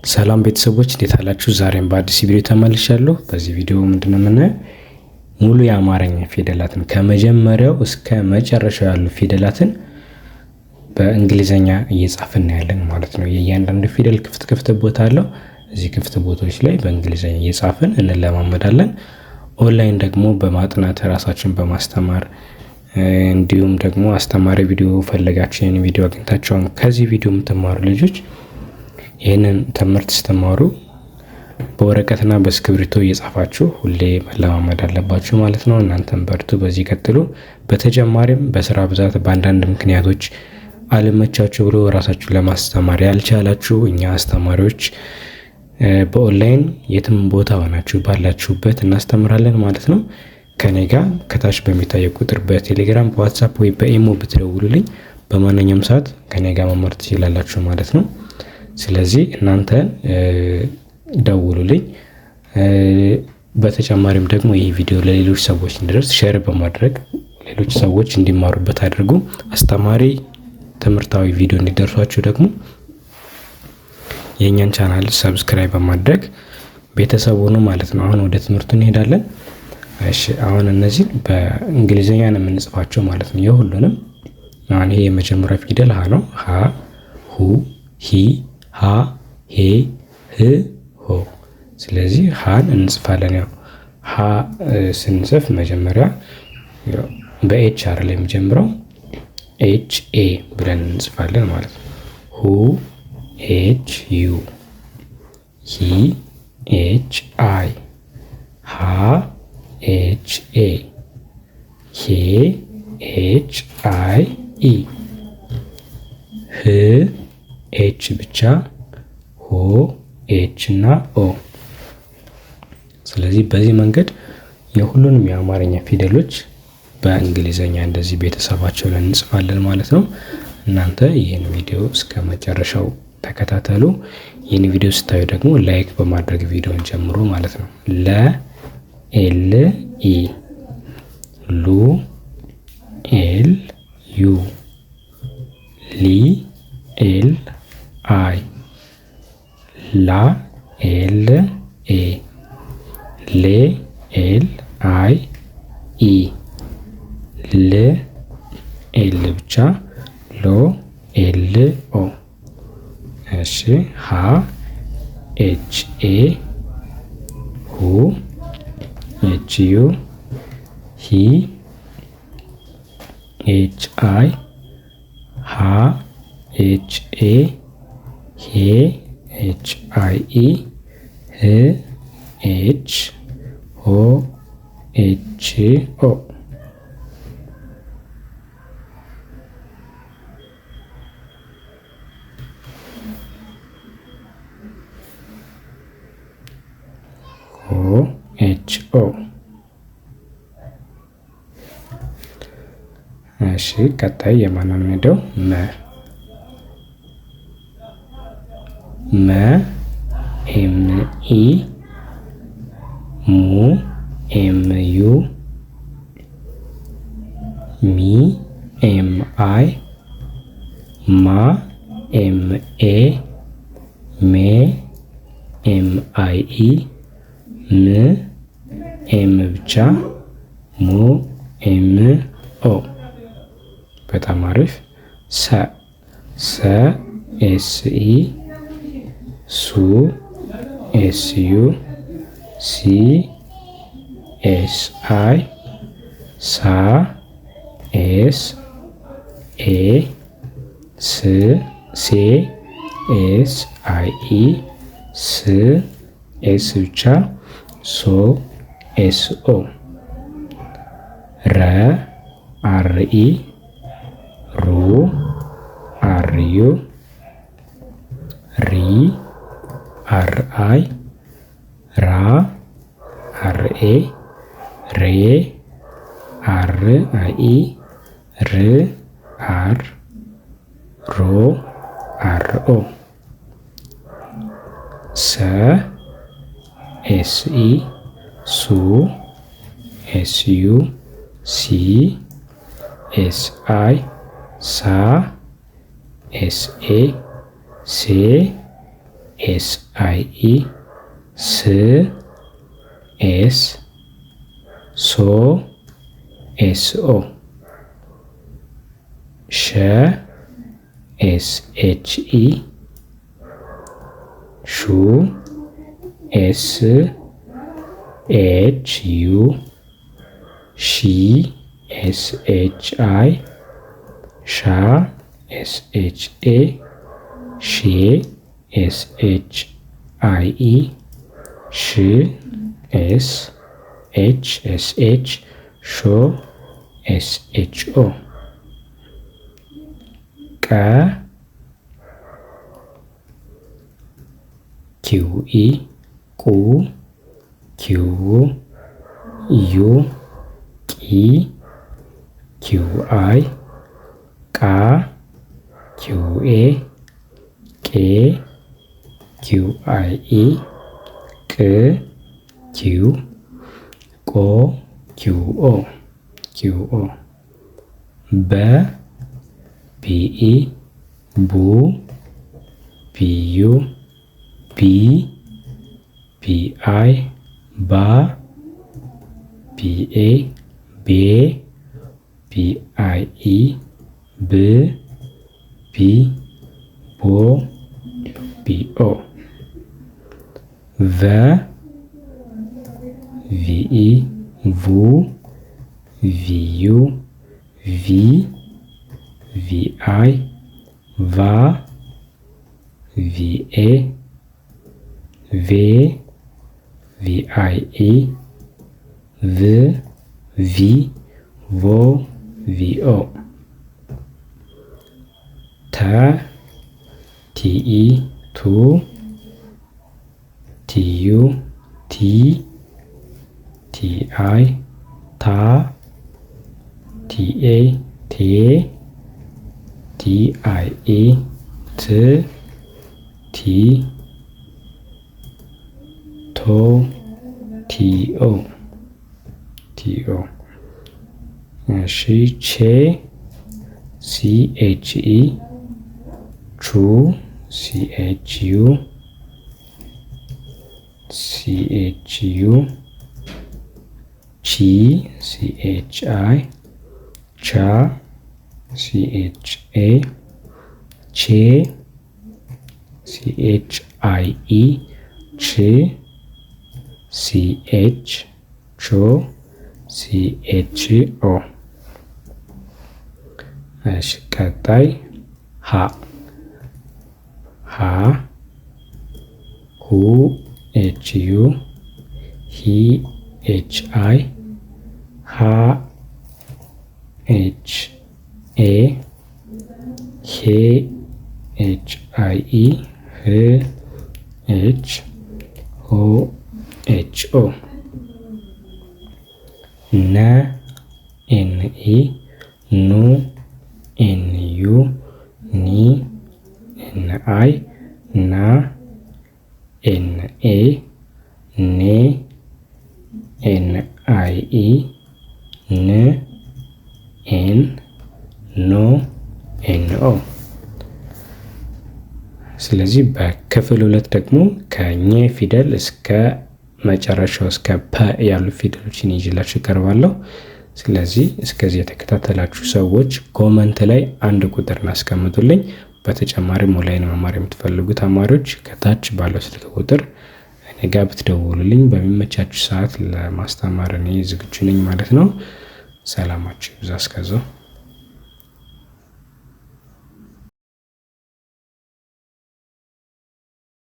ሰላም ቤተሰቦች እንዴት አላችሁ? ዛሬም በአዲስ ቪዲዮ ተመልሻለሁ። በዚህ ቪዲዮ ምንድነው የምናየው? ሙሉ የአማርኛ ፊደላትን ከመጀመሪያው እስከ መጨረሻው ያሉ ፊደላትን በእንግሊዘኛ እየጻፍን ያለን ማለት ነው። የእያንዳንዱ ፊደል ክፍት ቦታ አለው። እዚህ ክፍት ቦታዎች ላይ በእንግሊዘኛ እየጻፍን እንለማመዳለን። ኦንላይን ደግሞ በማጥናት ራሳችሁን በማስተማር እንዲሁም ደግሞ አስተማሪ ቪዲዮ ፈለጋችሁ ይሄን ቪዲዮ አግኝታችሁ ከዚህ ቪዲዮ የምትማሩ ልጆች ይህንን ትምህርት ስትማሩ በወረቀትና በእስክሪብቶ እየጻፋችሁ ሁሌ መለማመድ አለባችሁ ማለት ነው። እናንተም በርቱ፣ በዚህ ቀጥሉ። በተጨማሪም በስራ ብዛት በአንዳንድ ምክንያቶች አልመቻችሁ ብሎ ራሳችሁን ለማስተማር ያልቻላችሁ እኛ አስተማሪዎች በኦንላይን የትም ቦታ ሆናችሁ ባላችሁበት እናስተምራለን ማለት ነው። ከኔ ጋር ከታች በሚታየው ቁጥር በቴሌግራም በዋትስአፕ ወይ በኢሞ ብትደውሉልኝ በማንኛውም ሰዓት ከኔ ጋር መማር ትችላላችሁ ማለት ነው። ስለዚህ እናንተ ደውሉልኝ። በተጨማሪም ደግሞ ይህ ቪዲዮ ለሌሎች ሰዎች እንዲደርስ ሼር በማድረግ ሌሎች ሰዎች እንዲማሩበት አድርጉ። አስተማሪ ትምህርታዊ ቪዲዮ እንዲደርሷችሁ ደግሞ የኛን ቻናል ሰብስክራይብ በማድረግ ቤተሰብ ሆኑ ማለት ነው። አሁን ወደ ትምህርቱ እንሄዳለን። እሺ፣ አሁን እነዚህን በእንግሊዘኛ ነው የምንጽፋቸው ማለት ነው። የሁሉንም አሁን ይሄ የመጀመሪያ ፊደል ሀ ነው። ሀ፣ ሁ፣ ሂ፣ ሀ፣ ሄ፣ ህ፣ ሆ። ስለዚህ ሀን እንጽፋለን። ያው ሀ ስንጽፍ መጀመሪያ በኤች አይደል የሚጀምረው፣ ኤች ኤ ብለን እንጽፋለን ማለት ነው። ሁ ኤች ዩ፣ ሂ ኤች አይ፣ ሀ ኤች ኤ፣ ሄ ኤች አይ ኢ፣ ህ ኤች ብቻ፣ ሆ ኤች እና ኦ። ስለዚህ በዚህ መንገድ የሁሉንም የአማርኛ ፊደሎች በእንግሊዘኛ እንደዚህ ቤተሰባቸው ላይ እንጽፋለን ማለት ነው። እናንተ ይህን ቪዲዮ እስከ መጨረሻው ተከታተሉ። ይህን ቪዲዮ ስታዩ ደግሞ ላይክ በማድረግ ቪዲዮን ጀምሩ ማለት ነው። ለ ኤል ኢ፣ ሉ ኤል ዩ፣ ሊ ኤል አይ፣ ላ ኤል ኤ፣ ሌ ኤል አይ ኢ፣ ል ኤል ብቻ፣ ሎ ኤል ኦ። እሺ፣ ሀ ኤች ኤ፣ ሁ ኤች ዩ፣ ሂ ኤች አይ፣ ሀ ኤች ኤ፣ ሄ ኤች አይ ኢ፣ ህ ኤች፣ ሆ ኤች ኦ። ሆ ኤች ኦ። እሺ፣ ቀጣይ የማንን ሄደው መ መ ኤም ኢ፣ ሙ ኤም ዩ፣ ሚ ኤም አይ፣ ማ ኤም ኤ፣ ሜ ኤም አይ ኢ፣ ም ኤም ብቻ፣ ሙ ኤም ኦ። በጣም አሪፍ። ሰ ሰ ኤስ ኢ፣ ሱ ኤስ ዩ፣ ሲ ኤስ አይ፣ ሳ ኤስ ኤ፣ ስ ሴ ኤስ አይ ኢ፣ ስ ኤስ ብቻ፣ ሶ ኤስ ኦ። ረ አር ኢ፣ ሩ አር ዩ፣ ሪ አር አይ፣ ራ አር ኤ፣ ሬ አር አይ ኢ፣ ር አር፣ ሮ አር ኦ። ሰ ኤስ ኢ፣ ሱ ኤስ ዩ፣ ሲ ኤስ አይ፣ ሳ ኤስ ኤ፣ ሴ ኤስ አይ ኢ ስ ኤስ ሶ ኤስ ኦ ሸ ኤስ ኤች ኢ ሹ ኤስ ኤች ዩ ሺ ኤስ ኤች አይ ሻ ኤስ ኤች ኤ ሼ ኤስ ኤች አይ ኢ ሽ ኤስ ኤች ሾ ኤስ ኤች ኦ ቀ ኪው ኢ ቁ ኪው ዩ ቂ ኪው አይ ቃ ኪው ኤ ቄ ኪው አይ ኢ ቅ ኪው ቆ ኪው ኦ በ ቢኢ ቡ ቢዩ ቢ ቢአይ ባ ቢኤ ቤ ቢአይ ኢ ብ ቢ ቦ ቢኦ ቨ ቪኢ ቡ ቪዩ ቪ ቪአይ ቫ ቪኤ ቬ ቪአይ ኢ ቭ ቪ ቮ ቪኦ ተ ቲኢ ቱ ቲዩ ቲ ቲአይ ታ ቲኤ ቴ ቲአይ ኢ ት ቲ ቶ ቲኦ እሺ ቼ ሲኤች ኢ ቹ ሲኤች ዩ ቺ ሲኤች አይ ቻ ሲኤች ኤ ቼ ሲኤች አይ ኢ ች ሲኤች ቾ ሲኤች ኦ እሺ ቀጣይ ሃ ሁ ኤች ዩ ሂ ኤች አይ ሃ ኤች ኤ ሄ ኤች አይ ኢ ህ ኤች ሆ ኤች ኦ ነ ኤን ኢ ኑ ኤን ዩ ኒ ኤን አይ ና ኤን ኤ ኔ ኤን አይ ኢ ን ኤን ኖ ኤን ኦ። ስለዚህ በክፍል 2 ደግሞ ከኘ ፊደል እስከ መጨረሻው እስከ ፐ ያሉ ፊደሎችን ይዤላችሁ እቀርባለሁ። ስለዚህ እስከዚህ የተከታተላችሁ ሰዎች ኮመንት ላይ አንድ ቁጥር አስቀምጡልኝ። በተጨማሪም ኦንላይን መማር የምትፈልጉ ተማሪዎች ከታች ባለው ስልክ ቁጥር እኔ ጋር ብትደውሉልኝ በሚመቻችሁ ሰዓት ለማስተማር እኔ ዝግጁ ነኝ ማለት ነው። ሰላማችሁ ይብዛ። እስከዛው